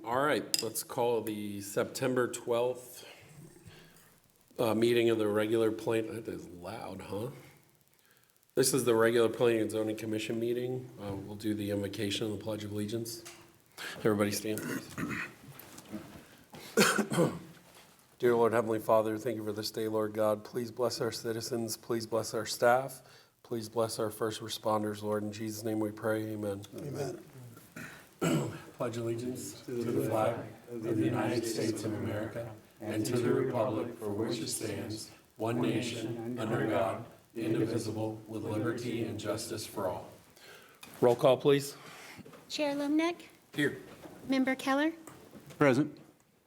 All right, let's call the September 12th meeting of the regular that is loud, huh? This is the regular Planning and Zoning Commission meeting. We'll do the invocation and the Pledge of Allegiance. Everybody stand, please. Dear Lord, Heavenly Father, thank you for this day, Lord God. Please bless our citizens. Please bless our staff. Please bless our first responders, Lord. In Jesus' name we pray, amen. Amen. Pledge allegiance to the flag of the United States of America and to the republic for which it stands, one nation, under God, indivisible, with liberty and justice for all. Roll call, please. Chair Lumnick. Here. Member Keller. Present.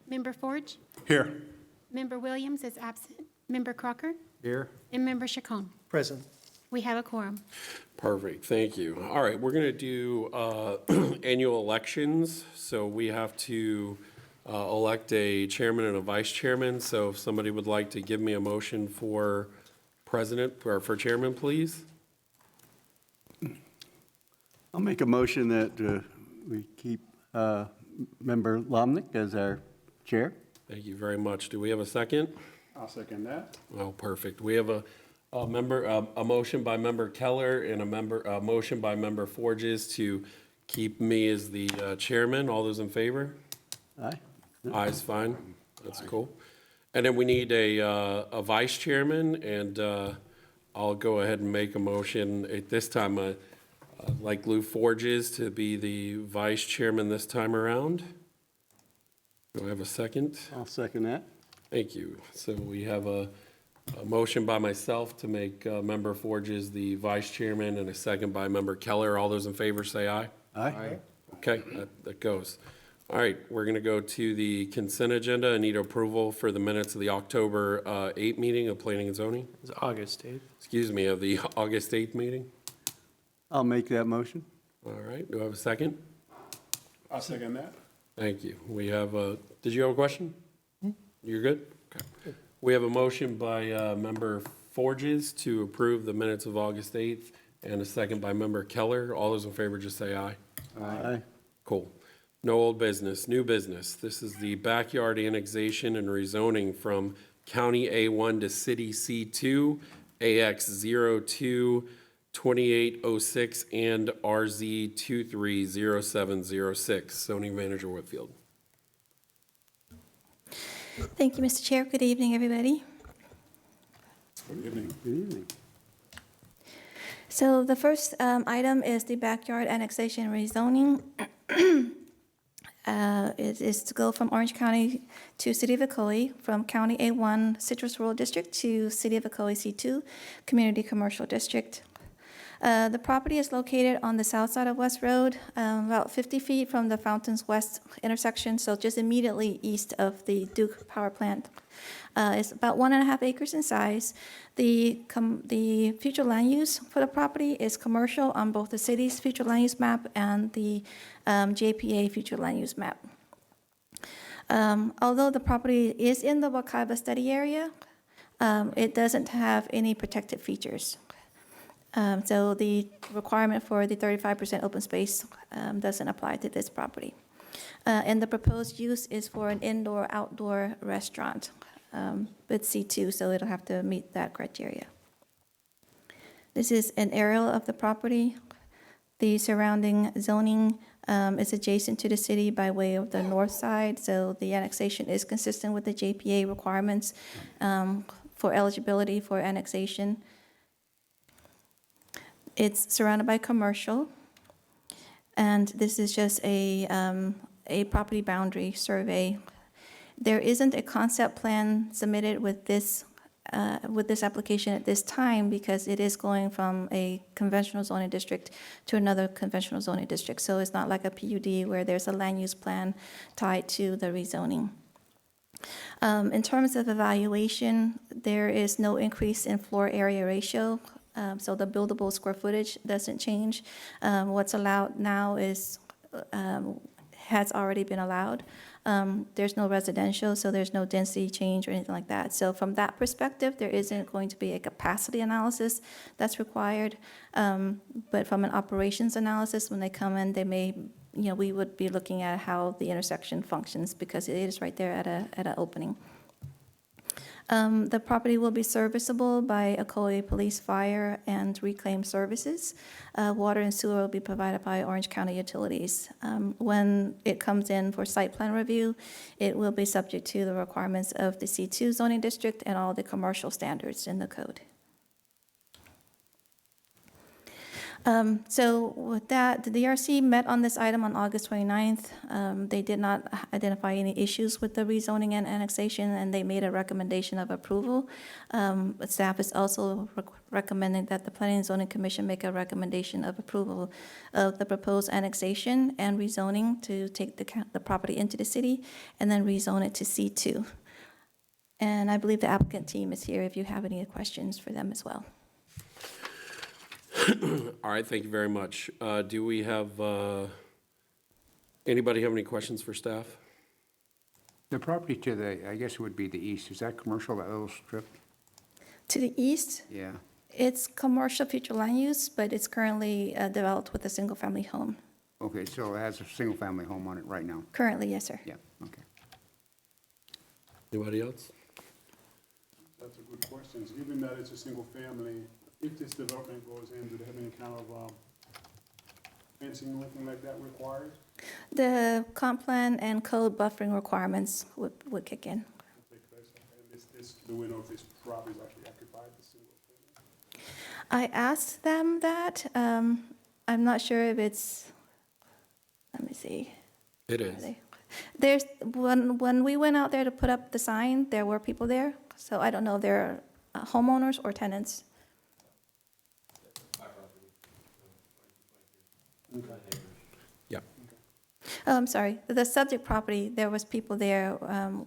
Member Forge. Here. Member Williams is absent. Member Crocker. Here. And Member Chacon. Present. We have a quorum. Perfect, thank you. All right, we're going to do annual elections. So we have to elect a chairman and a vice chairman. So if somebody would like to give me a motion for president or for chairman, please. I'll make a motion that we keep Member Lomnick as our chair. Thank you very much. Do we have a second? I'll second that. Oh, perfect. We have a motion by Member Keller and a motion by Member Forges to keep me as the chairman. All those in favor? Aye. Aye is fine. That's cool. And then we need a vice chairman, and I'll go ahead and make a motion at this time. Like Lou Forges to be the vice chairman this time around. Do I have a second? I'll second that. Thank you. So we have a motion by myself to make Member Forges the vice chairman and a second by Member Keller. All those in favor say aye. Aye. Okay, that goes. All right, we're going to go to the consent agenda. I need approval for the minutes of the October 8 meeting of Planning and Zoning. It's August 8th. Excuse me, of the August 8th meeting. I'll make that motion. All right, do I have a second? I'll second that. Thank you. We have did you have a question? You're good? Okay. We have a motion by Member Forges to approve the minutes of August 8th and a second by Member Keller. All those in favor just say aye. Aye. Cool. No old business, new business. This is the backyard annexation and rezoning from County A1 to City C2, AX 02 2806 and RZ 230706. Zoning Manager Whitfield. Thank you, Mr. Chair. Good evening, everybody. Good evening. Good evening. So the first item is the backyard annexation rezoning. It is to go from Orange County to City of Ocoee, from County A1 Citrus Rural District to City of Ocoee C2 Community Commercial District. The property is located on the south side of West Road, about 50 feet from the Fountains West intersection, so just immediately east of the Duke Power Plant. It's about 1.5 acres in size. The future land use for the property is commercial on both the city's future land use map and the JPA future land use map. Although the property is in the Wakaiba study area, it doesn't have any protected features. So the requirement for the 35% open space doesn't apply to this property. And the proposed use is for an indoor-outdoor restaurant with C2, so it'll have to meet that criteria. This is an aerial of the property. The surrounding zoning is adjacent to the city by way of the north side, so the annexation is consistent with the JPA requirements for eligibility for annexation. It's surrounded by commercial, and this is just a property boundary survey. There isn't a concept plan submitted with this application at this time because it is going from a conventional zoning district to another conventional zoning district. So it's not like a PUD where there's a land use plan tied to the rezoning. In terms of evaluation, there is no increase in floor area ratio. So the buildable square footage doesn't change. What's allowed now has already been allowed. There's no residential, so there's no density change or anything like that. So from that perspective, there isn't going to be a capacity analysis that's required. But from an operations analysis, when they come in, they may we would be looking at how the intersection functions because it is right there at an opening. The property will be serviceable by Ocoee Police, Fire, and Reclaim Services. Water and sewer will be provided by Orange County Utilities. When it comes in for site plan review, it will be subject to the requirements of the C2 zoning district and all the commercial standards in the code. So with that, the DRC met on this item on August 29th. They did not identify any issues with the rezoning and annexation, and they made a recommendation of approval. But staff is also recommending that the Planning and Zoning Commission make a recommendation of approval of the proposed annexation and rezoning to take the property into the city and then rezone it to C2. And I believe the applicant team is here if you have any questions for them as well. All right, thank you very much. Do we have, anybody have any questions for staff? The property to the, I guess it would be the east, is that commercial, that little strip? To the east, Yeah. it's commercial future land use, but it's currently developed with a single-family home. Okay, so it has a single-family home on it right now? Currently, yes, sir. Yeah, okay. Anybody else? That's a good question. Given that it's a single family, if this development goes in, do they have any kind of fencing or anything like that required? The comp plan and code buffering requirements would kick in. Take place, and do we know if this property is actually occupied, the single family? I asked them that. I'm not sure if it's, let me see. It Are is. they- There's, when we went out there to put up the sign, there were people there. So I don't know if they're homeowners or tenants. Yep. Oh, I'm sorry. The subject property, there was people there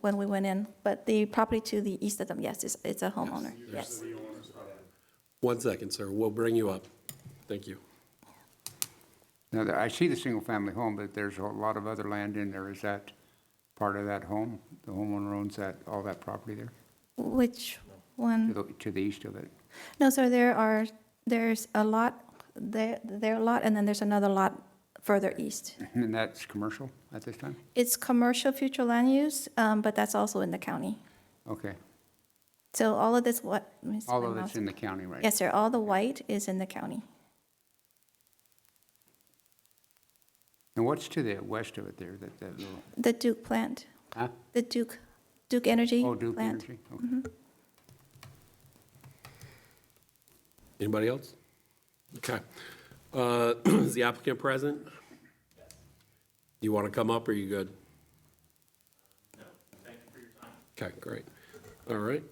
when we went in, but the property to the east of them, yes, it's a homeowner, yes. 1 second, sir. We'll bring you up. Thank you. Now, I see the single-family home, but there's a lot of other land in there. Is that part of that home? The homeowner owns that, all that property there, Which one? to the east of it? No, sir, there's a lot, there a lot, and then there's another lot further east. And that's commercial at this time? It's commercial future land use, but that's also in the county. Okay. So all of this, what? let me see All my of mouse. it's in the county, right? Yes, sir, all the white is in the county. And what's to the west of it there, that little, The Duke plant, huh? the Duke Energy Oh, Duke plant. Energy, okay. Anybody else? Okay. Is the applicant present? You want to come up, or are you good? No, thank you for your time. Okay, great. All right.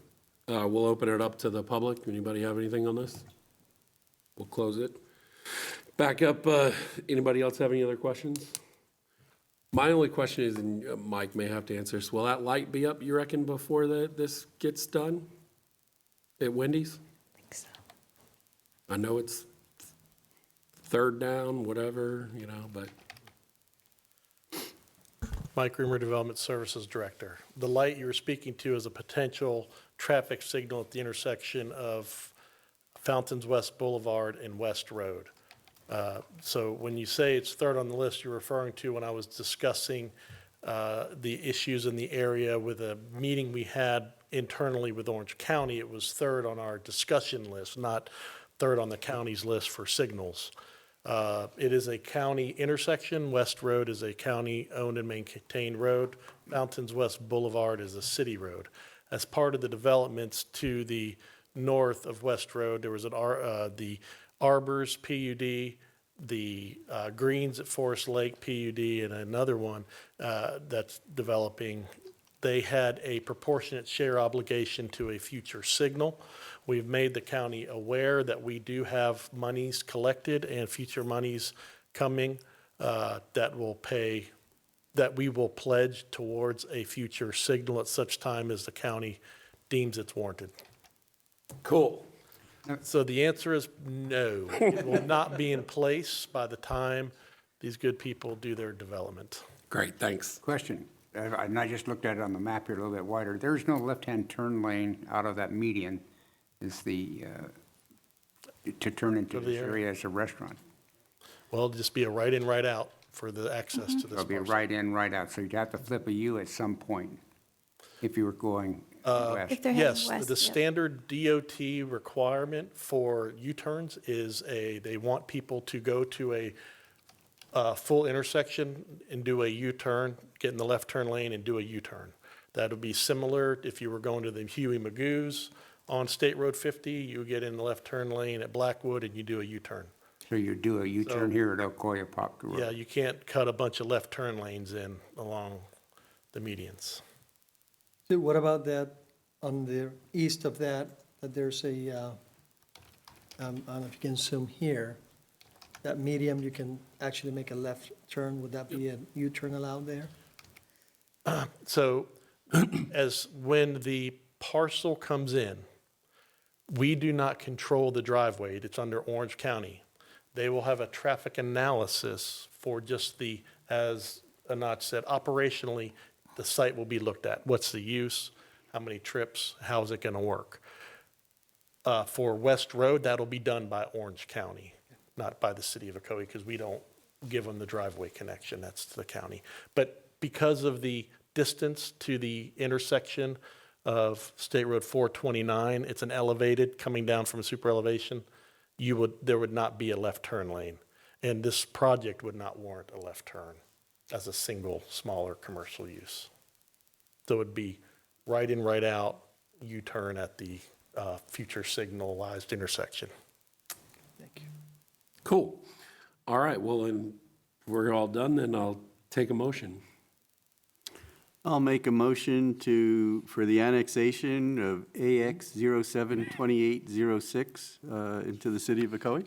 We'll open it up to the public. Anybody have anything on this? We'll close it. Back up, anybody else have any other questions? My only question is, and Mike may have to answer this, will that light be up, you reckon, before this gets done? At Wendy's? I think so. I know it's third down, whatever, but. Mike Reamer, Development Services Director. The light you were speaking to is a potential traffic signal at the intersection of Fountains West Boulevard and West Road. So when you say it's third on the list, you're referring to when I was discussing the issues in the area with a meeting we had internally with Orange County. It was third on our discussion list, not third on the county's list for signals. It is a county intersection. West Road is a county-owned and maintained road. Fountains West Boulevard is a city road. As part of the developments to the north of West Road, there was the Arbors PUD, the Greens at Forest Lake PUD, and another one that's developing. They had a proportionate share obligation to a future signal. We've made the county aware that we do have monies collected and future monies coming that we will pledge towards a future signal at such time as the county deems it's warranted. Cool. So the answer is no. It will not be in place by the time these good people do their development. Great, thanks. Question, and I just looked at it on the map here a little bit wider. There's no left-hand turn lane out of that median, is the, to turn into Of the this area as a restaurant. Well, it'll just be a right in, right out. for the access to this It'll be parcel. right in, right out, so you'd have to flip a U at some point if you were going west. If they're heading Yes, west, the yep. standard DOT requirement for U-turns is they want people to go to a full intersection and do a U-turn, get in the left turn lane and do a U-turn. That would be similar if you were going to the Huey Magoo's on State Road 50, you get in the left turn lane at Blackwood and you do a U-turn. So you do a U-turn So- here at Ocoee Apopka Road. Yeah, you can't cut a bunch of left turn lanes in along the medians. So what about that, on the east of that, that there's a, I don't know if you can zoom here, that medium, you can actually make a left turn, would that be a U-turn allowed there? So when the parcel comes in, we do not control the driveway. It's under Orange County. They will have a traffic analysis for just the, as Anat said, operationally, the site will be looked at. What's the use? How many trips? How's it going to work? For West Road, that'll be done by Orange County, not by the city of Ocoee, because we don't give them the driveway connection. That's the county. But because of the distance to the intersection of State Road 429, it's an elevated, coming down from a super elevation, there would not be a left turn lane. And this project would not warrant a left turn as a single, smaller commercial use. So it would be right in, right out, U-turn at the future signalized intersection. Thank you. Cool. All right, well, then, we're all done, then I'll take a motion. I'll make a motion for the annexation of AX 072806 into the city of Ocoee.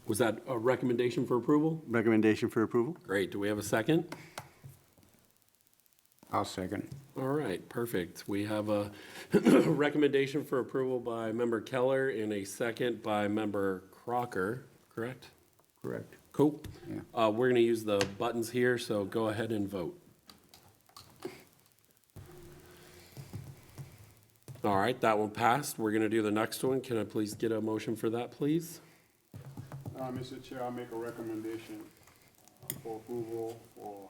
Was that a recommendation for approval? Recommendation for approval. Great, do we have a second? I'll second. All right, perfect. We have a recommendation for approval by Member Keller and a second by Member Crocker, correct? Correct. Cool. Yeah. We're going to use the buttons here, so go ahead and vote. All right, that one passed. We're going to do the next one. Can I please get a motion for that, please? Mr. Chair, I make a recommendation for approval for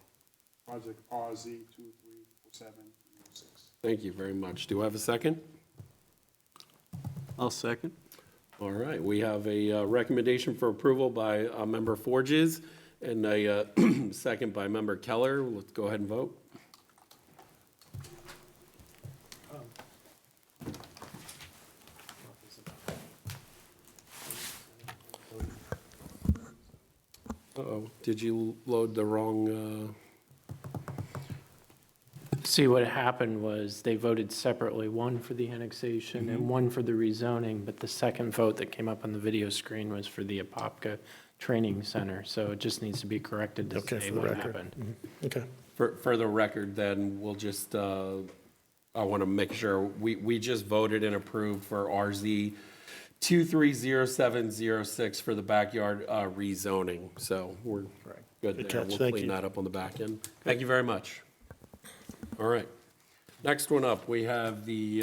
project RZ 234706. Thank you very much. Do I have a second? I'll second. All right, we have a recommendation for approval by Member Forges and a second by Member Keller. Let's go ahead and vote. Uh-oh, did you load the wrong, See, what happened was they voted separately, one for the annexation and one for the rezoning, but the second vote that came up on the video screen was for the Apopka Training Center, so it just needs to be corrected to Okay, say for the what record. happened. Okay. for the record, then we'll just, I want to make sure, we just voted and approved for RZ 230706 for the backyard rezoning, so we're good Good there. catch. We'll Thank clean you. that up on the back end. Thank you very much. All right. Next one up, we have the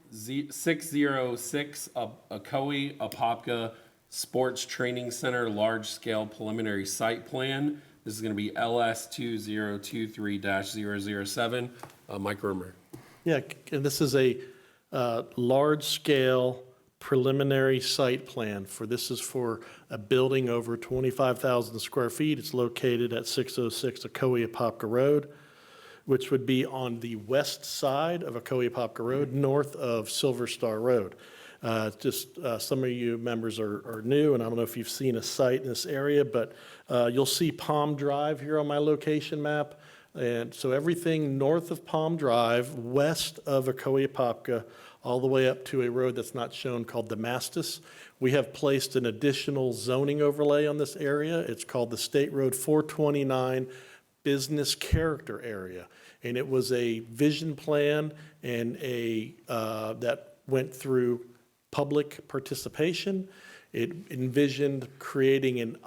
606 Ocoee Apopka Sports Training Center Large-Scale Preliminary Site Plan. This is going to be LS 2023-007. Mike Rummer. Yeah, and this is a large-scale preliminary site plan this is for a building over 25,000 square feet. It's located at 606 Ocoee Apopka Road, which would be on the west side of Ocoee Apopka Road, north of Silver Star Road. Some of you members are new, and I don't know if you've seen a site in this area, but you'll see Palm Drive here on my location map. And so everything north of Palm Drive, west of Ocoee Apopka, all the way up to a road that's not shown called Damascus. We have placed an additional zoning overlay on this area. It's called the State Road 429 Business Character Area. And it was a vision plan and that went through public participation. It envisioned creating an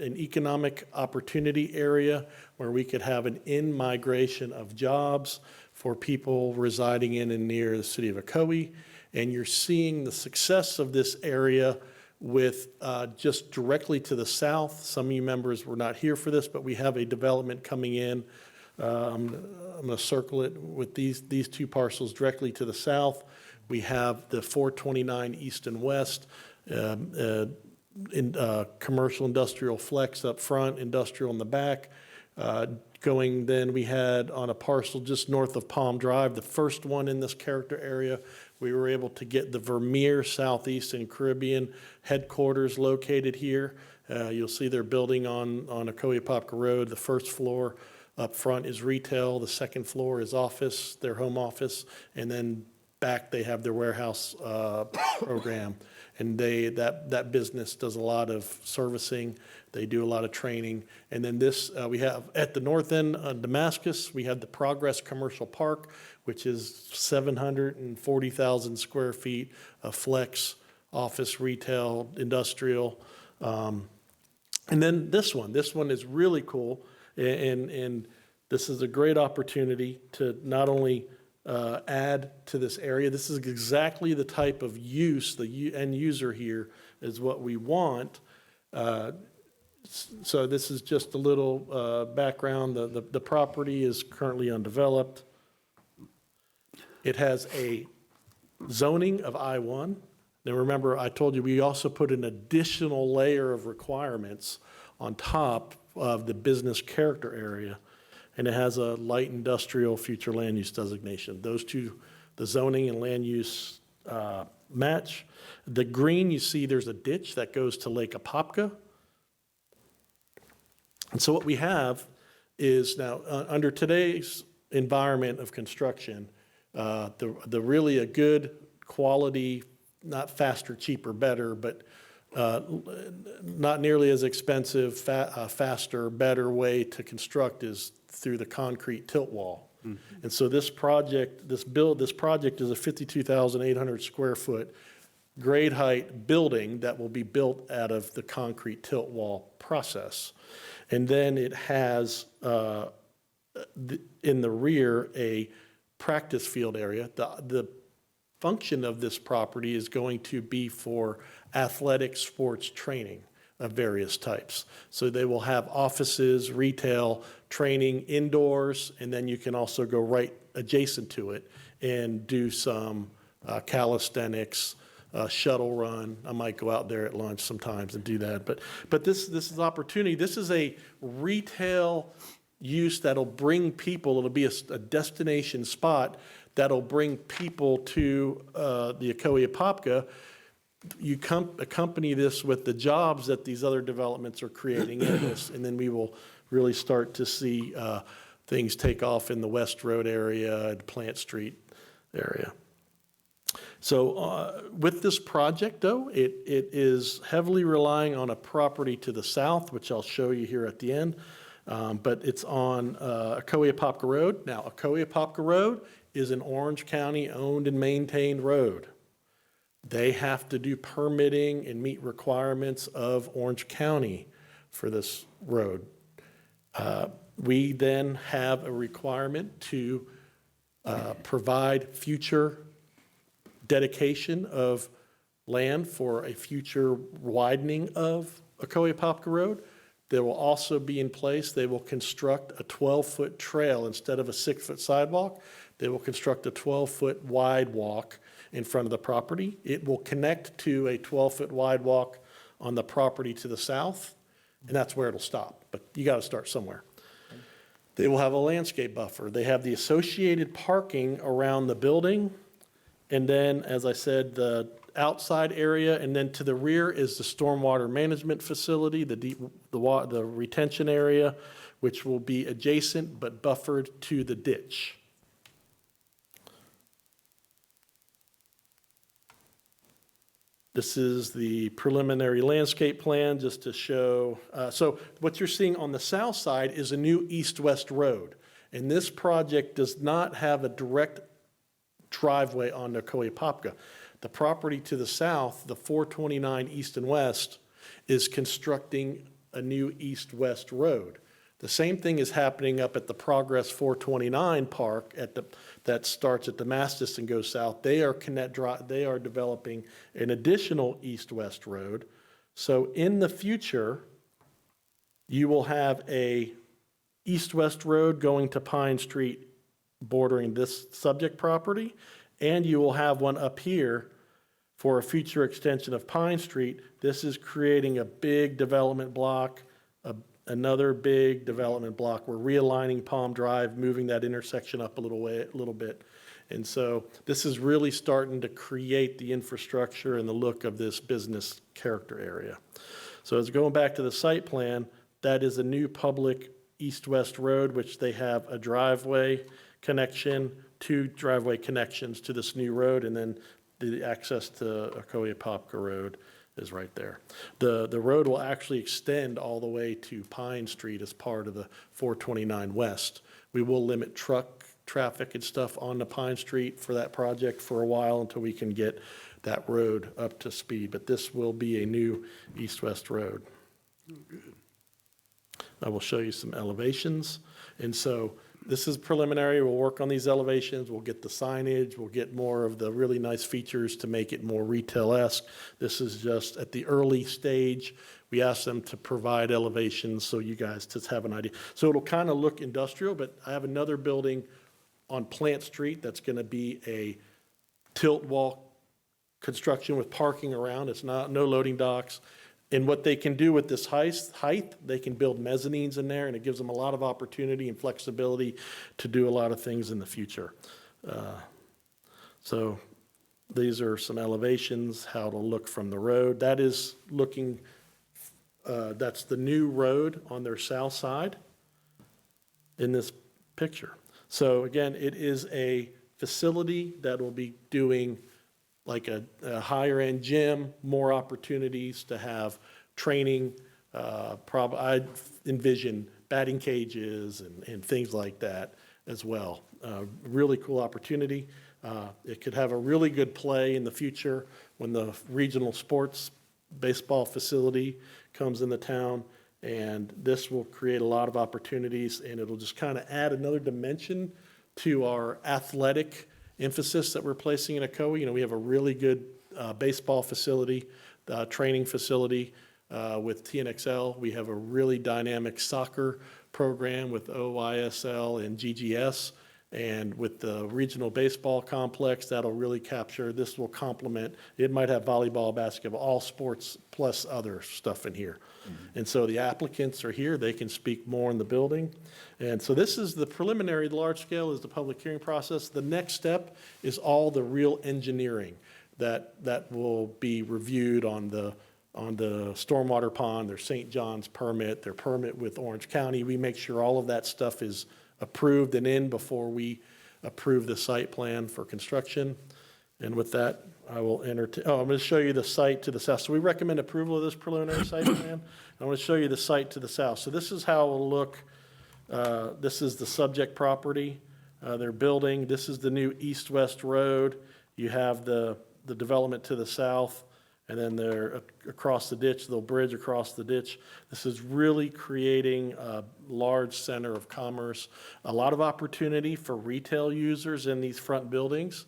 economic opportunity area where we could have an in-migration of jobs for people residing in and near the city of Ocoee. And you're seeing the success of this area with just directly to the south. Some of you members were not here for this, but we have a development coming in. I'm going to circle it with these two parcels directly to the south. We have the 429 east and west, commercial industrial flex up front, industrial in the back. Going then, we had on a parcel just north of Palm Drive, the first one in this character area, we were able to get the Vermeer Southeast and Caribbean headquarters located here. You'll see they're building on Ocoee Popka Road. The first floor up front is retail, the second floor is office, their home office, and then back they have their warehouse program. And that business does a lot of servicing, they do a lot of training. And then this, we have at the north end of Damascus, we have the Progress Commercial Park, which is 740,000 square feet of flex, office, retail, industrial. And then this one is really cool. And this is a great opportunity to not only add to this area. This is exactly the type of use, the end user here is what we want. So this is just a little background. The property is currently undeveloped. It has a zoning of I-1. Now remember, I told you we also put an additional layer of requirements on top of the business character area. And it has a light industrial future land use designation. Those two, the zoning and land use match. The green, you see there's a ditch that goes to Lake Apopka. And so what we have is now, under today's environment of construction, the really a good quality, not faster, cheaper, better, but not nearly as expensive, faster, better way to construct is through the concrete tilt wall. And so this project is a 52,800 square foot grade height building that will be built out of the concrete tilt wall process. And then it has in the rear a practice field area. The function of this property is going to be for athletic sports training of various types. So they will have offices, retail, training indoors, and then you can also go right adjacent to it and do some calisthenics, shuttle run. I might go out there at lunch sometimes and do that. But this is opportunity. This is a retail use that'll bring people, it'll be a destination spot that'll bring people to the Ocoee Apopka. You accompany this with the jobs that these other developments are creating in this, and then we will really start to see things take off in the West Road area and Plant Street area. So with this project, though, it is heavily relying on a property to the south, which I'll show you here at the end, but it's on Ocoee Apopka Road. Now, Ocoee Apopka Road is an Orange County owned and maintained road. They have to do permitting and meet requirements of Orange County for this road. We then have a requirement to provide future dedication of land for a future widening of Ocoee Apopka Road. There will also be in place, they will construct a 12-foot trail instead of a 6-foot sidewalk. They will construct a 12-foot wide walk in front of the property. It will connect to a 12-foot wide walk on the property to the south, and that's where it'll stop. But you got to start somewhere. They will have a landscape buffer. They have the associated parking around the building, and then, as I said, the outside area, and then to the rear is the stormwater management facility, the retention area, which will be adjacent but buffered to the ditch. This is the preliminary landscape plan just to show. So what you're seeing on the south side is a new east-west road. And this project does not have a direct driveway on Ocoee Apopka. The property to the south, the 429 east and west, is constructing a new east-west road. The same thing is happening up at the Progress 429 Park that starts at Damascus and goes south. They are developing an additional east-west road. So in the future, you will have a east-west road going to Pine Street bordering this subject property, and you will have one up here for a future extension of Pine Street. This is creating a big development block, another big development block. We're realigning Palm Drive, moving that intersection up a little bit. And so this is really starting to create the infrastructure and the look of this business character area. So as going back to the site plan, that is a new public east-west road, which they have a driveway connection, 2 driveway connections to this new road, and then the access to Ocoee Apopka Road is right there. The road will actually extend all the way to Pine Street as part of the 429 West. We will limit truck traffic and stuff on the Pine Street for that project for a while until we can get that road up to speed, but this will be a new east-west road. I will show you some elevations. And so this is preliminary. We'll work on these elevations. We'll get the signage. We'll get more of the really nice features to make it more retail-esque. This is just at the early stage. We asked them to provide elevations so you guys just have an idea. So it'll kind of look industrial, but I have another building on Plant Street that's going to be a tilt wall construction with parking around. It's no loading docks. And what they can do with this height, they can build mezzanines in there, and it gives them a lot of opportunity and flexibility to do a lot of things in the future. So these are some elevations, how it'll look from the road. That is looking, that's the new road on their south side in this picture. So again, it is a facility that will be doing like a higher end gym, more opportunities to have training. I envision batting cages and things like that as well. Really cool opportunity. It could have a really good play in the future when the regional sports baseball facility comes in the town. And this will create a lot of opportunities, and it'll just kind of add another dimension to our athletic emphasis that we're placing in Ocoee. You know, we have a really good baseball facility, training facility with TNXL. We have a really dynamic soccer program with OYSL and GGS. And with the regional baseball complex, that'll really capture, this will complement, it might have volleyball, basketball, all sports plus other stuff in here. And so the applicants are here, they can speak more in the building. And so this is the preliminary, the large scale is the public hearing process. The next step is all the real engineering that will be reviewed on the stormwater pond, their St. John's permit, their permit with Orange County. We make sure all of that stuff is approved and in before we approve the site plan for construction. And with that, I will entertain, I'm going to show you the site to the south. So we recommend approval of this preliminary site plan. I want to show you the site to the south. So this is how it will look. This is the subject property they're building. This is the new east-west road. You have the development to the south, and then they're across the ditch, they'll bridge across the ditch. This is really creating a large center of commerce, a lot of opportunity for retail users in these front buildings.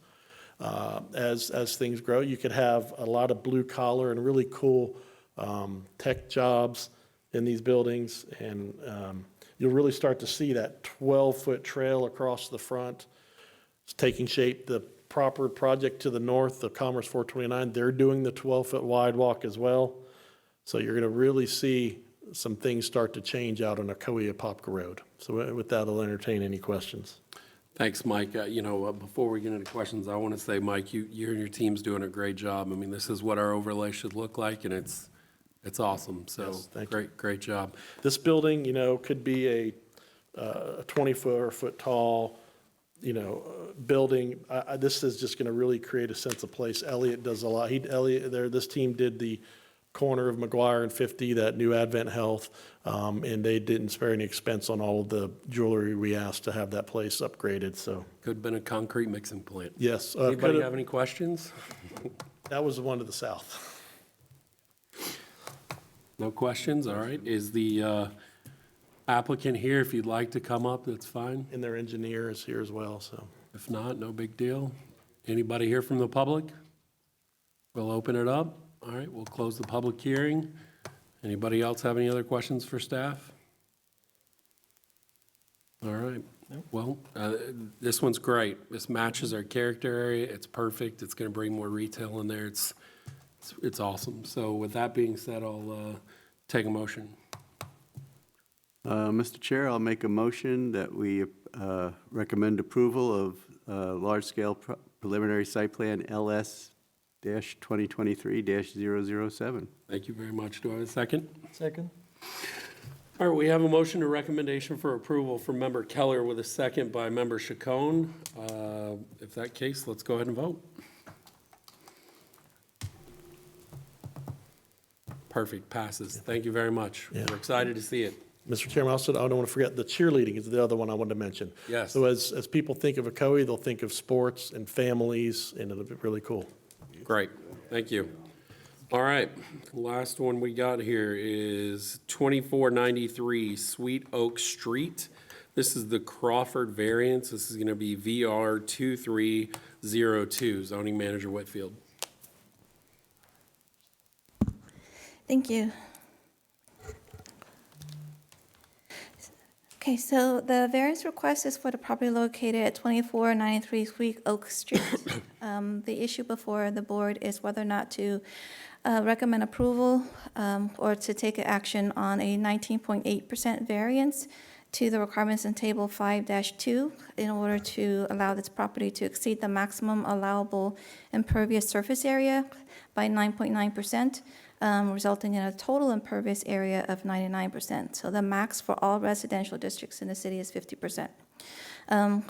As things grow, you could have a lot of blue collar and really cool tech jobs in these buildings, and you'll really start to see that 12-foot trail across the front. It's taking shape. The proper project to the north, the Commerce 429, they're doing the 12-foot wide walk as well. So you're going to really see some things start to change out on Ocoee Apopka Road. So with that, I'll entertain any questions. Thanks, Mike. Before we get into questions, I want to say, Mike, you and your team's doing a great job. I mean, this is what our overlay should look like, and it's awesome. So Yes, thank you. great job. This building, could be a 24-foot tall, building. This is just going to really create a sense of place. Elliot does a lot. This team did the corner of McGuire and 50, that new Advent Health, and they didn't spare any expense on all of the jewelry we asked to have that place upgraded, so. Could have been a concrete mixing plant. Yes. Anybody have any questions? That was the one to the south. No questions? All right. Is the applicant here. If you'd like to come up, that's fine. And their engineer is here as well, so. If not, no big deal. Anybody here from the public? We'll open it up. All right, we'll close the public hearing. Anybody else have any other questions for staff? All right. Well, this one's great. This matches our character area. It's perfect. It's going to bring more retail in there. It's awesome. So with that being said, I'll take a motion. Mr. Chair, I'll make a motion that we recommend approval of large-scale preliminary site plan LS-2023-007. Thank you very much. Do I have a second? Second? All right, we have a motion to recommendation for approval from Member Keller with a second by Member Chacon. If that case, let's go ahead and vote. Perfect, passes. Thank you very much. Yeah. We're excited to see it. Mr. Chairman, also, I don't want to forget, the cheerleading is the other one I wanted to mention. Yes. So as people think of Ocoee, they'll think of sports and families, and it'll be really cool. Great, thank you. All right, last one we got here is 2493 Sweet Oak Street. This is the Crawford variance. This is going to be VR 2302. Zoning Manager Whitfield. Thank you. Okay, so the variance request is for the property located at 2493 Sweet Oak Street. The issue before the board is whether or not to recommend approval or to take action on a 19.8% variance to the requirements in Table 5-2 in order to allow this property to exceed the maximum allowable impervious surface area by 9.9%. Resulting in a total impervious area of 99%. So the max for all residential districts in the city is 50%.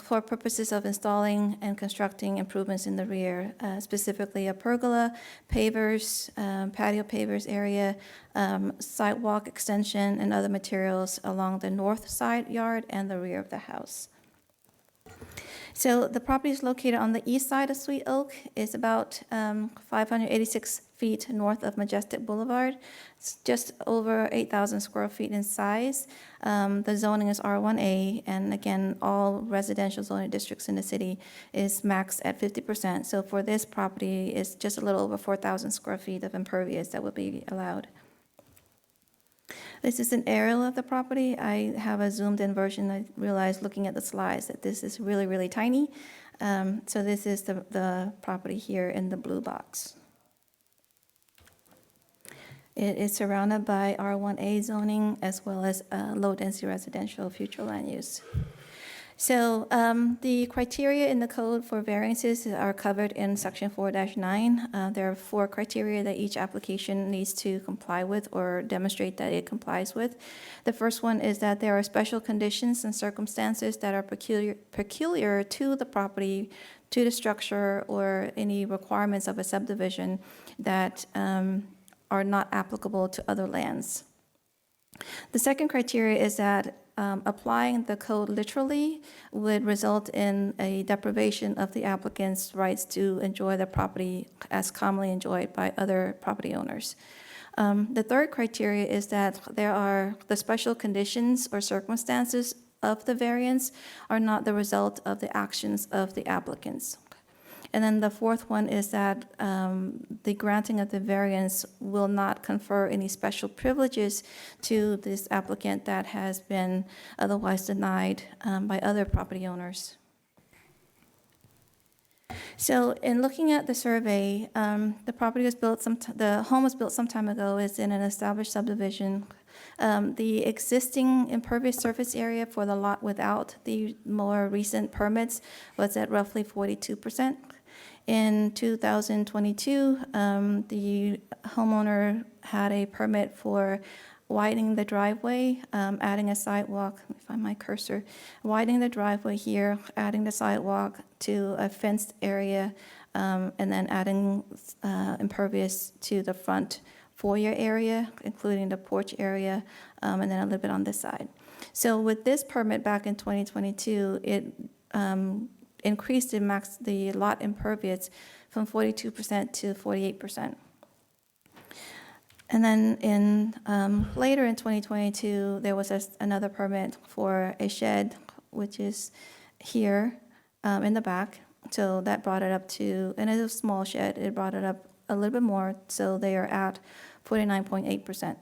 For purposes of installing and constructing improvements in the rear, specifically a pergola, pavers, patio pavers area, sidewalk extension, and other materials along the north side yard and the rear of the house. So the property is located on the east side of Sweet Oak. It's about 586 feet north of Majestic Boulevard. It's just over 8,000 square feet in size. The zoning is R1A, and again, all residential zoning districts in the city is maxed at 50%. So for this property, it's just a little over 4,000 square feet of impervious that would be allowed. This is an aerial of the property. I have a zoomed-in version. I realized looking at the slides that this is really, really tiny. So this is the property here in the blue box. It is surrounded by R1A zoning as well as low-density residential future land use. So the criteria in the code for variances are covered in Section 4-9. There are 4 criteria that each application needs to comply with or demonstrate that it complies with. The first one is that there are special conditions and circumstances that are peculiar to the property, to the structure, or any requirements of a subdivision that are not applicable to other lands. The second criteria is that applying the code literally would result in a deprivation of the applicant's rights to enjoy the property as commonly enjoyed by other property owners. The third criteria is that the special conditions or circumstances of the variance are not the result of the actions of the applicants. And then the fourth one is that the granting of the variance will not confer any special privileges to this applicant that has been otherwise denied by other property owners. So in looking at the survey, the property was built the home was built some time ago. It's in an established subdivision. The existing impervious surface area for the lot without the more recent permits was at roughly 42%. In 2022, the homeowner had a permit for widening the driveway, adding a sidewalk. Let me find my cursor. Widening the driveway here, adding the sidewalk to a fenced area, and then adding impervious to the front foyer area, including the porch area, and then a little bit on this side. So with this permit back in 2022, it increased the lot impervious from 42% to 48%. And then later in 2022, there was another permit for a shed, which is here in the back. So that brought it up to, and it's a small shed, it brought it up a little bit more, so they are at 49.8%.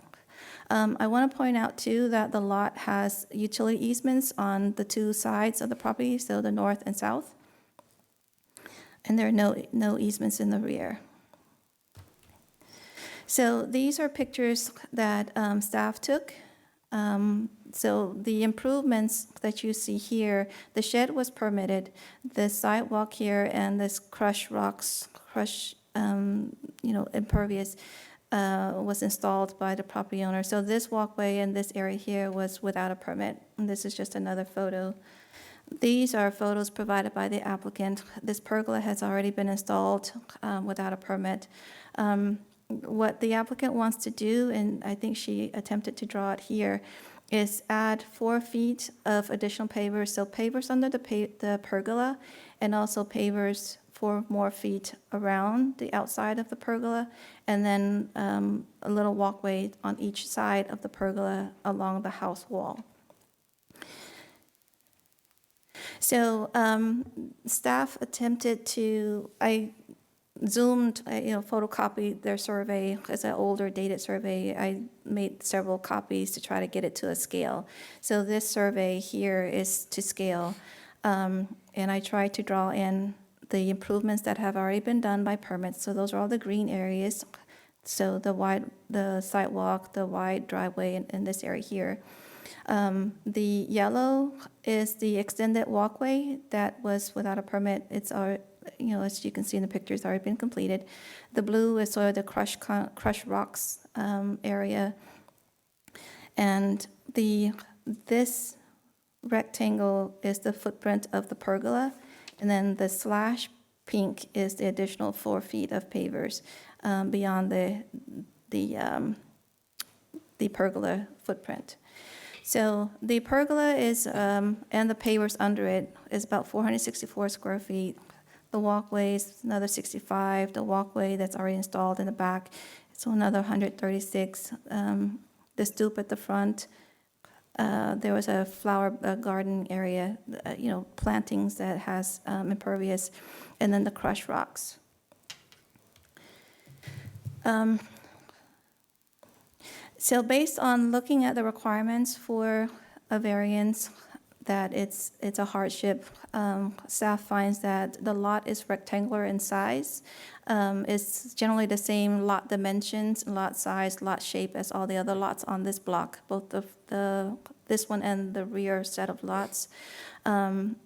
I want to point out too that the lot has utility easements on the two sides of the property, so the north and south. And there are no easements in the rear. So these are pictures that staff took. So the improvements that you see here, the shed was permitted, the sidewalk here and this crushed rocks, impervious, was installed by the property owner. So this walkway in this area here was without a permit. And this is just another photo. These are photos provided by the applicant. This pergola has already been installed without a permit. What the applicant wants to do, and I think she attempted to draw it here, is add 4 feet of additional pavers. So pavers under the pergola, and also pavers 4 more feet around the outside of the pergola, and then a little walkway on each side of the pergola along the house wall. So staff attempted to, I zoomed, photocopied their survey. It's an older dated survey. I made several copies to try to get it to a scale. So this survey here is to scale. And I tried to draw in the improvements that have already been done by permits. So those are all the green areas. So the sidewalk, the wide driveway in this area here. The yellow is the extended walkway that was without a permit. It's our, as you can see in the picture, it's already been completed. The blue is sort of the crushed rocks area. And this rectangle is the footprint of the pergola. And then the slash pink is the additional 4 feet of pavers beyond the pergola footprint. So the pergola is, and the pavers under it, is about 464 square feet. The walkway is another 65. The walkway that's already installed in the back, so another 136. The stoop at the front, there was a flower garden area, plantings that has impervious, and then the crushed rocks. So based on looking at the requirements for a variance, that it's a hardship, staff finds that the lot is rectangular in size. It's generally the same lot dimensions, lot size, lot shape as all the other lots on this block, both this one and the rear set of lots.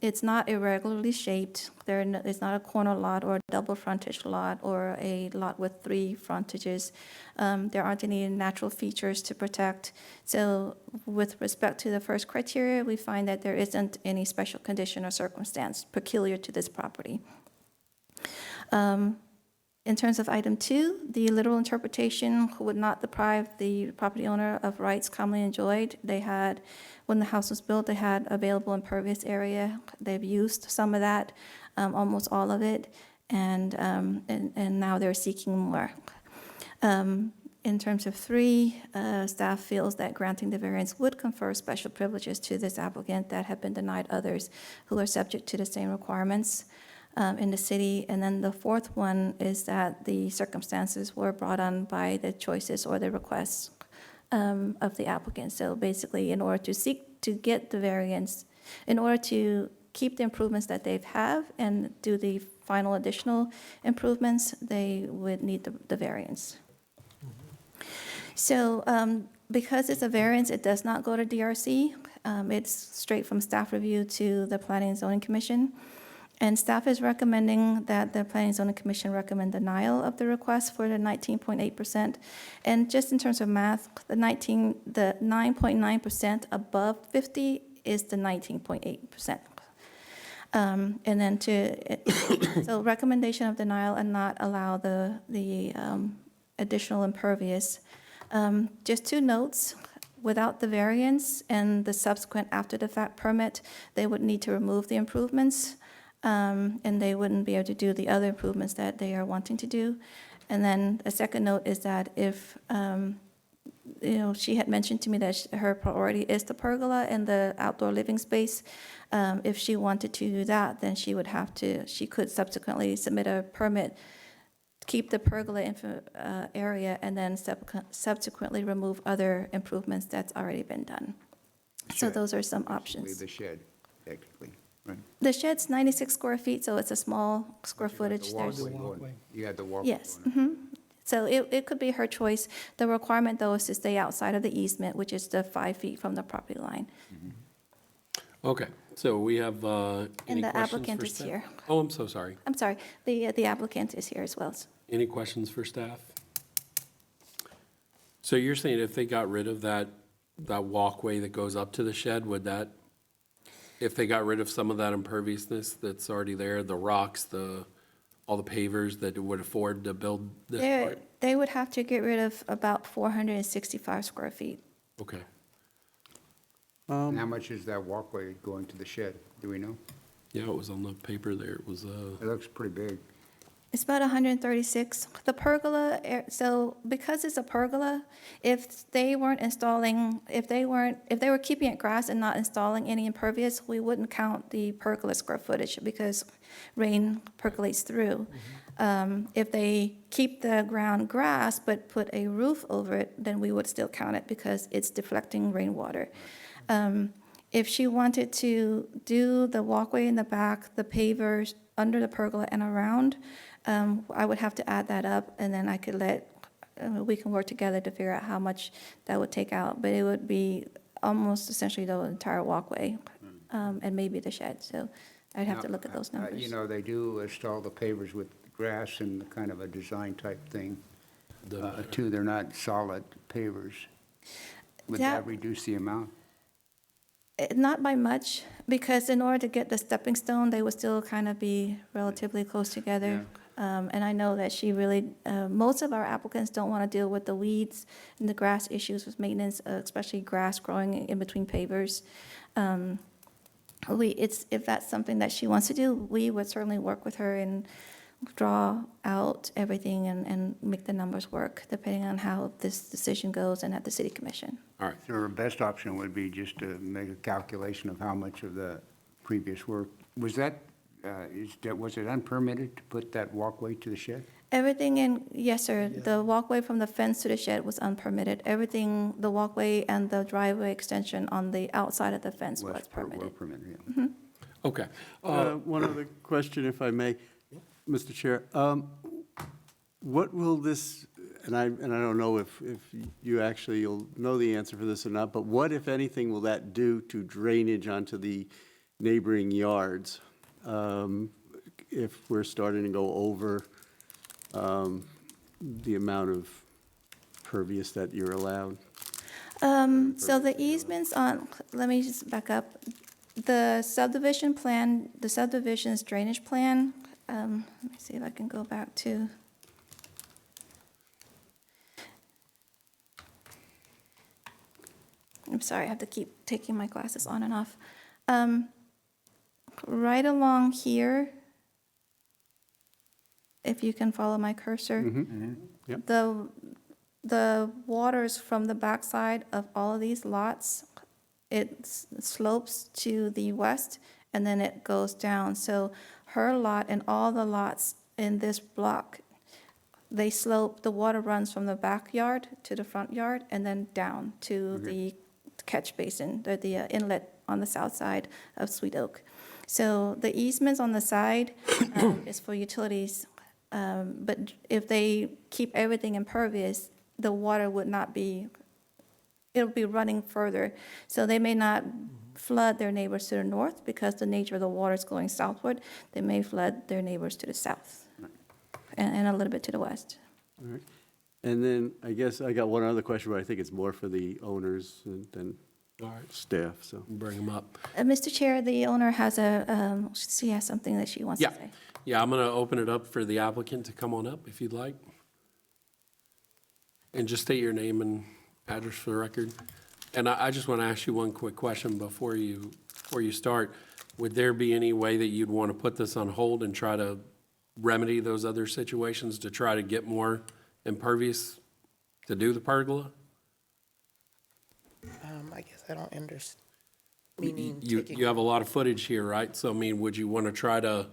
It's not irregularly shaped. It's not a corner lot or a double frontage lot or a lot with 3 frontages. There aren't any natural features to protect. So with respect to the first criteria, we find that there isn't any special condition or circumstance peculiar to this property. In terms of item 2, the literal interpretation would not deprive the property owner of rights commonly enjoyed. When the house was built, they had available impervious area. They've used some of that, almost all of it, and now they're seeking more. In terms of 3, staff feels that granting the variance would confer special privileges to this applicant that have been denied others who are subject to the same requirements in the city. And then the 4th one is that the circumstances were brought on by the choices or the requests of the applicant. So basically, in order to seek to get the variance, in order to keep the improvements that they have and do the final additional improvements, they would need the variance. So because it's a variance, it does not go to DRC. It's straight from staff review to the Planning and Zoning Commission. And staff is recommending that the Planning and Zoning Commission recommend denial of the request for the 19.8%. And just in terms of math, the 9.9% above 50 is the 19.8%. And then so recommendation of denial and not allow the additional impervious. Just 2 notes. Without the variance and the subsequent after-the-fact permit, they would need to remove the improvements. And they wouldn't be able to do the other improvements that they are wanting to do. And then a second note is that if, she had mentioned to me that her priority is the pergola and the outdoor living space. If she wanted to do that, then she could subsequently submit a permit, keep the pergola area, and then subsequently remove other improvements that's already been done. So Shed. those are some Basically options. the shed, technically, right? The shed's 96 square feet, so it's a small square footage. The There's- walkway going- walkway. You had the walkway. Yes. going up. So it could be her choice. The requirement, though, is to stay outside of the easement, which is the 5 feet from the property line. Okay, so we have any And the questions applicant for is staff? here. Oh, I'm so sorry. I'm sorry, the applicant is here as well. Any questions for staff? So you're saying if they got rid of that walkway that goes up to the shed, would that, if they got rid of some of that imperviousness that's already there, the rocks, all the pavers that it would afford to build this part? They would have to get rid of about 465 square feet. Okay. And how much is that walkway going to the shed? Do we know? Yeah, it was on the paper there. It was, It looks pretty big. It's about 136. The pergola, so because it's a pergola, if they were keeping it grass and not installing any impervious, we wouldn't count the pergola square footage because rain percolates through. If they keep the ground grass but put a roof over it, then we would still count it because it's deflecting rainwater. If she wanted to do the walkway in the back, the pavers under the pergola and around, I would have to add that up, and then I could we can work together to figure out how much that would take out. But it would be almost essentially the entire walkway, and maybe the shed. So I'd have to look at those numbers. You know, they do install the pavers with grass and kind of a design type thing, too. They're not solid pavers. Would That- that reduce the amount? Not by much, because in order to get the stepping stone, they would still kind of be relatively close together. And I know that she really, most of our applicants don't want to deal with the weeds and the grass issues with maintenance, especially grass growing in between pavers. If that's something that she wants to do, we would certainly work with her and draw out everything and make the numbers work, depending on how this decision goes and at the city commission. all right. So our best option would be just to make a calculation of how much of the previous work. Was was it unpermitted to put that walkway to the shed? Everything yes, sir. The walkway from the fence to the shed was unpermitted. Everything, the walkway and the driveway extension on the outside of the fence was Were permitted. permitted, yeah. Okay. One other question, if I may, Mr. Chair. What will this, and I don't know if you'll know the answer for this or not, but what, if anything, will that do to drainage onto the neighboring yards? If we're starting to go over the amount of pervious that you're allowed? So the easements let me just back up. The subdivision plan, the subdivision's drainage plan, let me see if I can go back to. I'm sorry, I have to keep taking my glasses on and off. Right along here, if you can follow my cursor. Yep. The waters from the backside of all of these lots, it slopes to the west, and then it goes down. So her lot and all the lots in this block, they slope, the water runs from the backyard to the front yard, and then down to the catch basin, the inlet on the south side of Sweet Oak. So the easements on the side is for utilities, but if they keep everything impervious, the water would not be, it'll be running further. So they may not flood their neighbors to the north because the nature of the water is going southward. They may flood their neighbors to the south and a little bit to the west. All right. And then I guess I got one other question, but I think it's more for the owners than All right. staff, so. Bring them up. Mr. Chair, the owner has she has something that she wants to Yeah. say. Yeah, I'm going to open it up for the applicant to come on up if you'd like. And just state your name and address for the record. And I just want to ask you one quick question before you start. Would there be any way that you'd want to put this on hold and try to remedy those other situations to try to get more impervious to do the pergola? I guess I don't understand, meaning You taking. you have a lot of footage here, right? So I mean, would you want to try to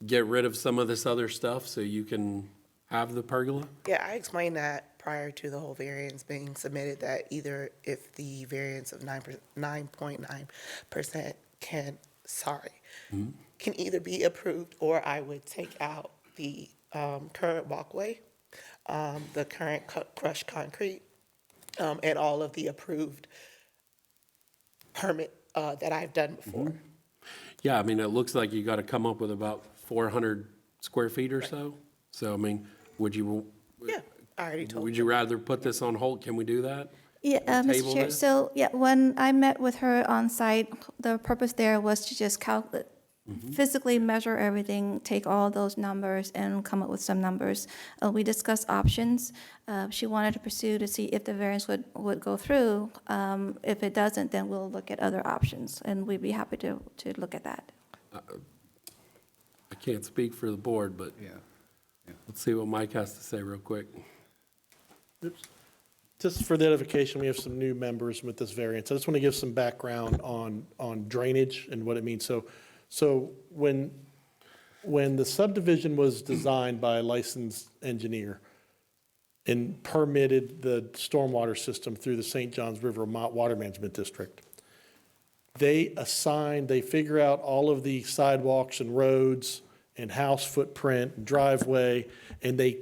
get rid of some of this other stuff so you can have the pergola? Yeah, I explained that prior to the whole variance being submitted, that either if the variance of 9.9% can either be approved, or I would take out the current walkway, the current crushed concrete, and all of the approved permit that I've done before. Yeah, I mean, it looks like you got to come up with about 400 square feet or so. So I mean, would you, Yeah, I already told would you. you rather put this on hold? Can we do that? Yeah, Table Mr. Chair, this? so, yeah, when I met with her on site, the purpose there was to just calculate, physically measure everything, take all those numbers and come up with some numbers. We discussed options. She wanted to pursue to see if the variance would go through. If it doesn't, then we'll look at other options, and we'd be happy to look at that. I can't speak for the board, but Yeah. let's see what Mike has to say real quick. Oops. Just for the edification, we have some new members with this variance. I just want to give some background on drainage and what it means. So when the subdivision was designed by a licensed engineer and permitted the stormwater system through the St. Johns River Water Management District, they figure out all of the sidewalks and roads and house footprint, driveway, and they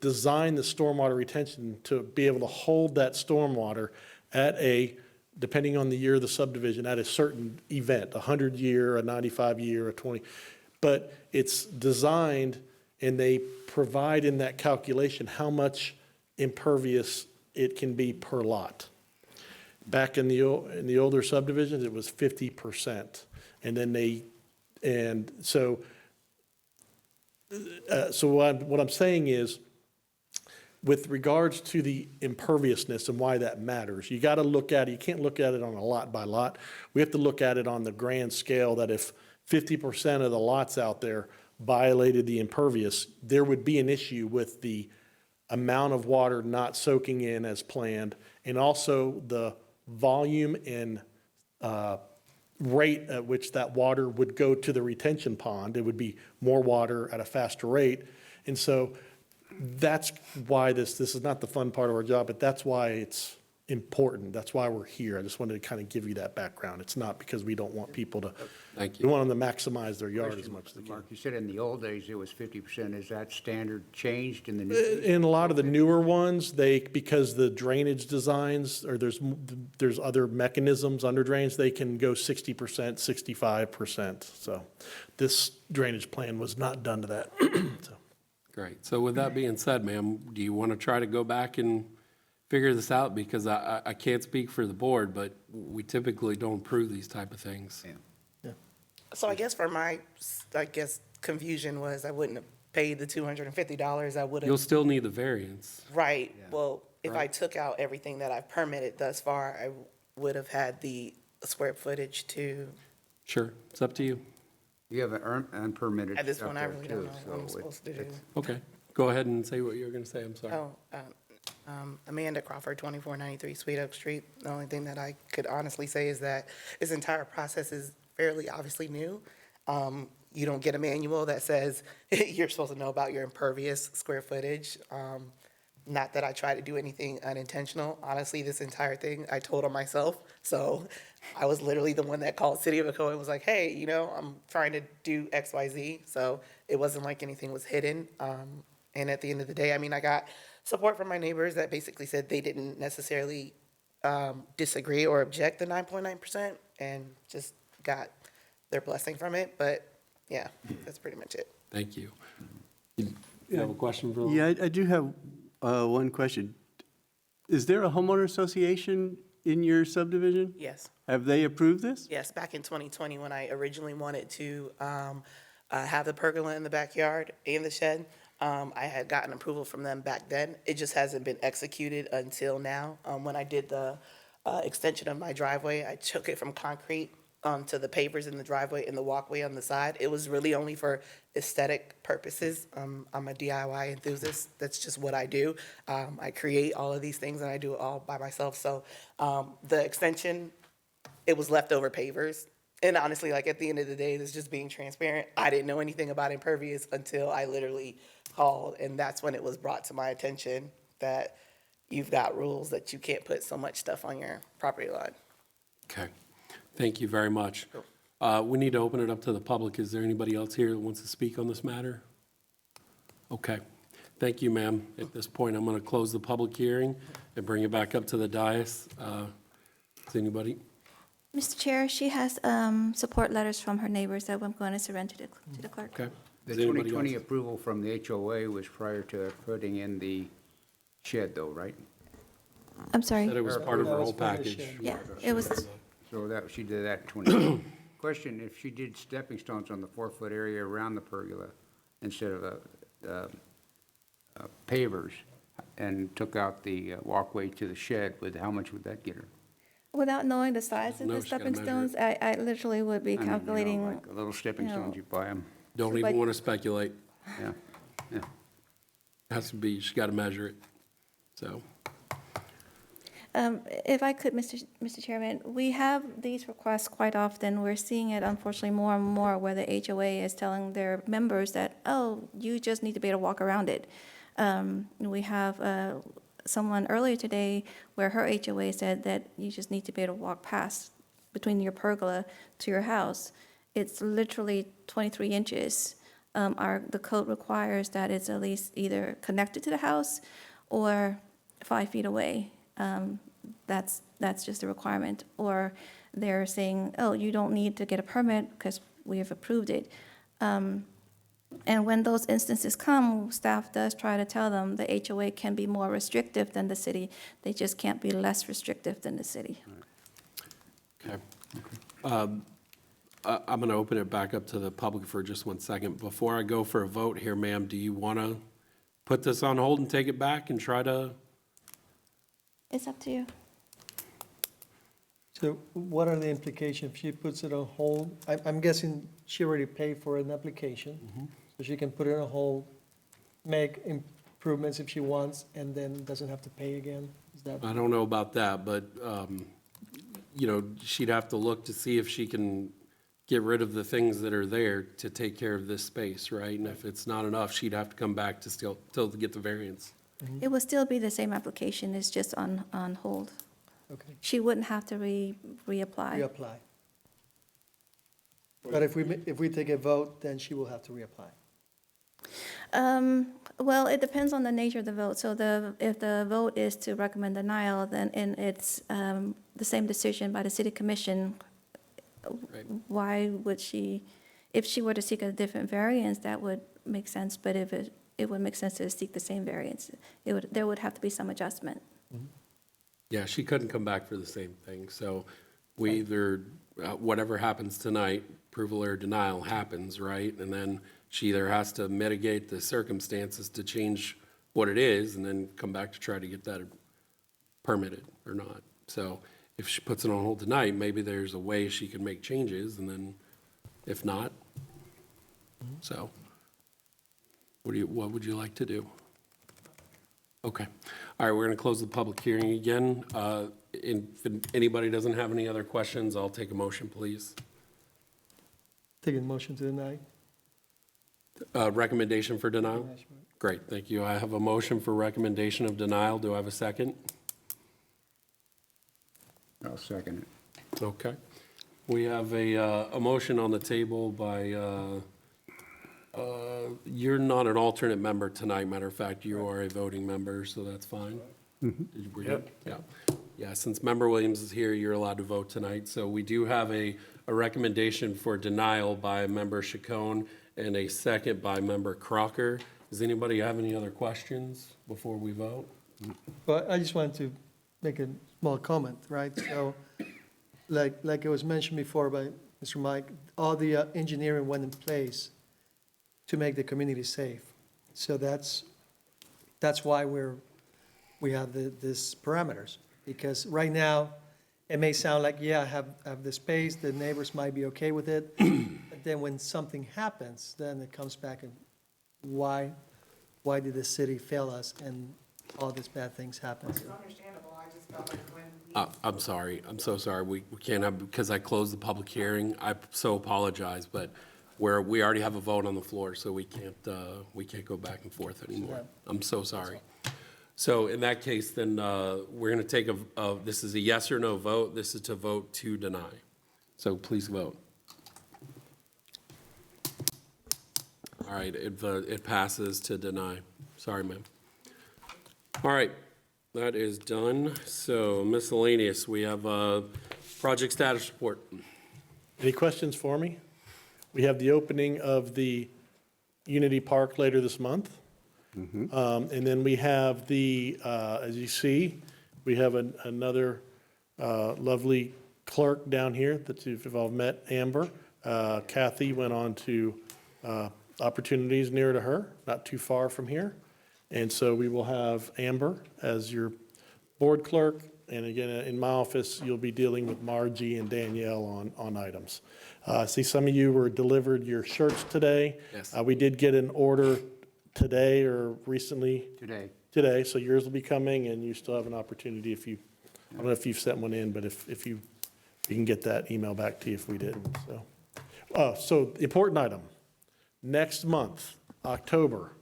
design the stormwater retention to be able to hold that stormwater at depending on the year of the subdivision, at a certain event, a 100-year, a 95-year, a 20. But it's designed, and they provide in that calculation how much impervious it can be per lot. Back in the older subdivisions, it was 50%. So what I'm saying is, with regards to the imperviousness and why that matters, you got to look at it, you can't look at it on a lot by lot. We have to look at it on the grand scale, that if 50% of the lots out there violated the impervious, there would be an issue with the amount of water not soaking in as planned, and also the volume and rate at which that water would go to the retention pond. It would be more water at a faster rate. And so that's why this is not the fun part of our job, but that's why it's important. That's why we're here. I just wanted to kind of give you that background. It's not because we don't want people to, Thank we you. want them to maximize their yard as much as they can. Mark, you said in the old days it was 50%. Is that standard changed in the new? In a lot of the newer ones, because the drainage designs, or there's other mechanisms under drains, they can go 60%, 65%. So this drainage plan was not done to that. So. Great. So with that being said, ma'am, do you want to try to go back and figure this out? Because I can't speak for the board, but we typically don't approve these type of things. Yeah. So I guess for my, confusion was I wouldn't have paid the $250. I would You'll have, still need the variance. right, well, if I took out everything that I've permitted thus far, I would have had the square footage to, Sure, it's up to you. You have an unpermitted at this stuff point, I there really don't too, know what I'm so supposed to do. it's- Okay, go ahead and say what you were going to say, I'm sorry. Amanda Crawford, 2493 Sweet Oak Street. The only thing that I could honestly say is that this entire process is fairly obviously new. You don't get a manual that says you're supposed to know about your impervious square footage. Not that I try to do anything unintentional. Honestly, this entire thing, I told on myself. So I was literally the one that called City of Ocoee and was like, hey, I'm trying to do X, Y, Z. So it wasn't like anything was hidden. And at the end of the day, I got support from my neighbors that basically said they didn't necessarily disagree or object to 9.9% and just got their blessing from it. But yeah, that's pretty much it. Thank you. You have a question for? Yeah, I do have one question. Is there a homeowner association in your subdivision? Yes. Have they approved this? Yes, back in 2020, when I originally wanted to have the pergola in the backyard and the shed, I had gotten approval from them back then. It just hasn't been executed until now. When I did the extension of my driveway, I took it from concrete to the pavers in the driveway and the walkway on the side. It was really only for aesthetic purposes. I'm a DIY enthusiast. That's just what I do. I create all of these things and I do it all by myself. So the extension, it was leftover pavers. And honestly, like at the end of the day, it's just being transparent. I didn't know anything about impervious until I literally called, and that's when it was brought to my attention that you've got rules that you can't put so much stuff on your property line. Okay, thank you very much. We need to open it up to the public. Is there anybody else here that wants to speak on this matter? Okay, thank you, ma'am. At this point, I'm going to close the public hearing and bring it back up to the dais. Is anybody? Mr. Chair, she has support letters from her neighbors that I'm going to surrender to the clerk. Okay. The Is anybody 2020 else? approval from the HOA was prior to putting in the shed though, right? I'm sorry. Said it was part of her That whole was part of the package. shed. Yeah, it was, So that, she did that in 2020. Question, if she did stepping stones on the 4-foot area around the pergola instead of pavers and took out the walkway to the shed, how much would that get her? without knowing the size of No, the she's gotta stepping measure stones, I literally would be I mean, you know, calculating, like little stepping you know, stones, you buy them, Don't So even by- want to speculate. yeah, yeah. Has to be, she got to measure it. So, if I could, Mr. Chairman, we have these requests quite often. We're seeing it unfortunately more and more where the HOA is telling their members that, oh, you just need to be able to walk around it. We have someone earlier today where her HOA said that you just need to be able to walk past between your pergola to your house. It's literally 23 inches. The code requires that it's at least either connected to the house or 5 feet away. That's just a requirement. Or they're saying, oh, you don't need to get a permit because we have approved it. And when those instances come, staff does try to tell them the HOA can be more restrictive than the city. They just can't be less restrictive than the city. okay. I'm going to open it back up to the public for just 1 second. Before I go for a vote here, ma'am, do you want to put this on hold and take it back and try to? It's up to you. So what are the implications if she puts it on hold? I'm guessing she already paid for an application, so she can put it on hold, make improvements if she wants, and then doesn't have to pay again? Is that? I don't know about that, but, you know, she'd have to look to see if she can get rid of the things that are there to take care of this space, right? And if it's not enough, she'd have to come back to still to get the variance. It will still be the same application, it's just on hold. Okay, She wouldn't have to reapply. reapply. But if we take a vote, then she will have to reapply. Well, it depends on the nature of the vote. So if the vote is to recommend denial, then it's the same decision by the city commission. Right. Why would she, if she were to seek a different variance, that would make sense. But if it would make sense to seek the same variance, there would have to be some adjustment. Yeah, she couldn't come back for the same thing. So we either, whatever happens tonight, approval or denial happens, right? And then she either has to mitigate the circumstances to change what it is and then come back to try to get that permitted or not. So if she puts it on hold tonight, maybe there's a way she can make changes, and then if not, so what would you like to do? Okay. All right, we're going to close the public hearing again. If anybody doesn't have any other questions, I'll take a motion, please. Taking motion to deny? Recommendation for denial? Great, thank you. I have a motion for recommendation of denial. Do I have a second? I'll second it. Okay. We have a motion on the table by, you're not an alternate member tonight, matter of fact, you are a voting member, so that's fine. Were you? Yeah. Yeah, since Member Williams is here, you're allowed to vote tonight. So we do have a recommendation for denial by Member Chacon and a second by Member Crocker. Does anybody have any other questions before we vote? Well, I just wanted to make a small comment, right? So, like it was mentioned before by Mr. Mike, all the engineering went in place to make the community safe. So that's why we have this parameters. Because right now, it may sound like, yeah, I have the space, the neighbors might be okay with it. But then when something happens, then it comes back and why did the city fail us and all these bad things happen? Understandable, I just felt like when I'm sorry, I'm so sorry, we can't have, because I closed the public hearing, I so apologize, but we already have a vote on the floor, so we can't go back and forth anymore. I'm so sorry. So in that case, then, we're gonna take this is a yes or no vote, this is to vote to deny. So please vote. All right, it passes to deny. Sorry, ma'am. All right, that is done. So miscellaneous, we have a project status report. Any questions for me? We have the opening of the Unity Park later this month. And then we have as you see, we have another lovely clerk down here that you've all met, Amber. Kathy went on to opportunities near to her, not too far from here. And so we will have Amber as your board clerk. And again, in my office, you'll be dealing with Margie and Danielle on items. I see some of you were delivered your shirts today. Yes. We did get an order today or recently. Today. So yours will be coming, and you still have an opportunity I don't know if you've sent one in, but if you can get that email back to you if we didn't, so. So important item. Next month, October,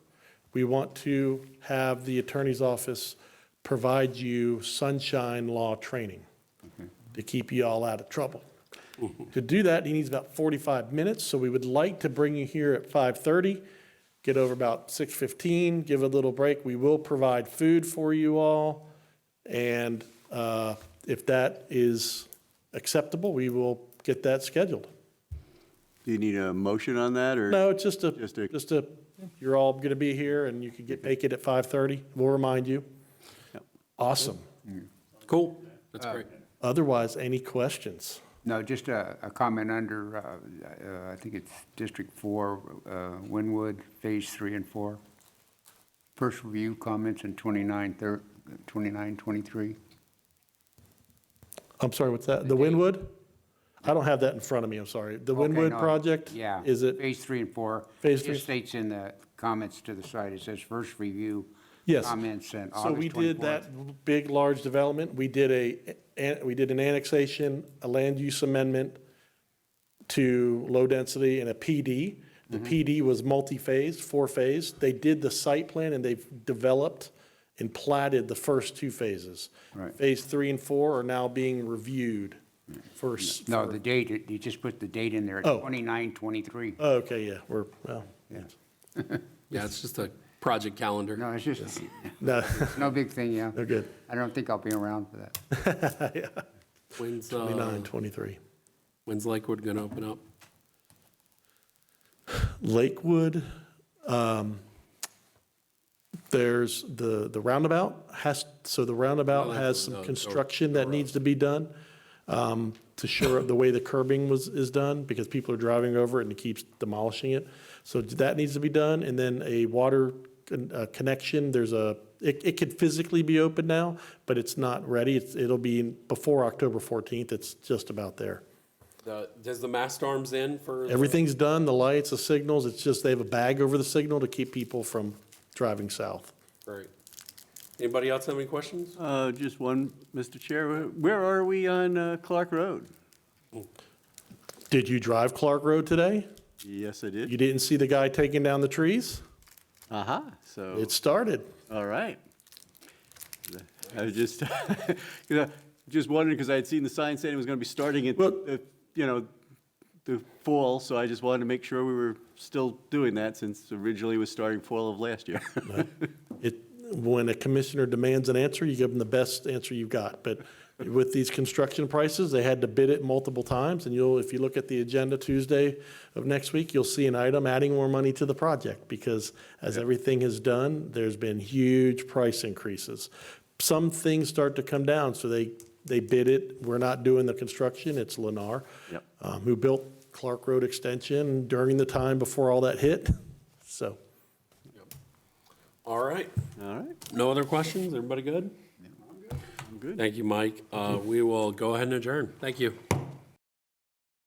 we want to have the attorney's office provide you sunshine law training to keep you all out of trouble. To do that, he needs about 45 minutes, so we would like to bring you here at 5:30, get over about 6:15, give a little break. We will provide food for you all, and if that is acceptable, we will get that scheduled. Do you need a motion on that, or? No, it's just Just you're all going to be here, and you can make it at 5:30. We'll remind you. Yep. Awesome. Cool, that's great. Otherwise, any questions? No, just a comment under, I think it's District 4, Wynwood, Phase 3 and 4. First review comments in 2923. I'm sorry, what's that? The Wynwood? I don't have that in front of me, I'm sorry. The Okay, Wynwood no, project? Yeah. Is it? Phase 3 and 4. Phase It three. just states in the comments to the side, it says first review. Yes. Comments and So we August did 24th. that big, large development. We did an annexation, a land use amendment to low density and a PD. The PD was multi-phase, 4-phase. They did the site plan and they've developed and platted the first 2 phases. Right. Phase 3 and 4 are now being reviewed for. No, the date, you just put the date in there, Oh. 2923. Oh, okay, yeah, Yeah. Yeah, it's just a project calendar. No, it's just, no, no big thing, yeah. they're good. I don't think I'll be around for that. When's 29, 23. when's Lakewood gonna open up? Lakewood, there's the roundabout the roundabout has some construction that needs to be done to shore up the way the curbing is done, because people are driving over it and it keeps demolishing it. So that needs to be done, and then a water connection, it could physically be open now, but it's not ready. It'll be before October 14th. It's just about there. Does the mast arms in for? Everything's done, the lights, the signals, it's just they have a bag over the signal to keep people from driving south. Great. Anybody else have any questions? Just one, Mr. Chair. Where are we on Clark Road? Did you drive Clark Road today? Yes, I did. You didn't see the guy taking down the trees? So, It started. all right. I was just, just wondering, because I had seen the sign saying it was going to be starting at, Well- the fall, so I just wanted to make sure we were still doing that, since originally it was starting fall of last year. When a commissioner demands an answer, you give them the best answer you've got. But with these construction prices, they had to bid it multiple times, and if you look at the agenda Tuesday of next week, you'll see an item adding more money to the project, because as everything is done, there's been huge price increases. Some things start to come down, so they bid it. We're not doing the construction, it's Lennar, Yep. who built Clark Road Extension during the time before all that hit, so. All right. All right. No other questions? Everybody good? I'm good. Thank you, Mike. We will go ahead and adjourn. Thank you.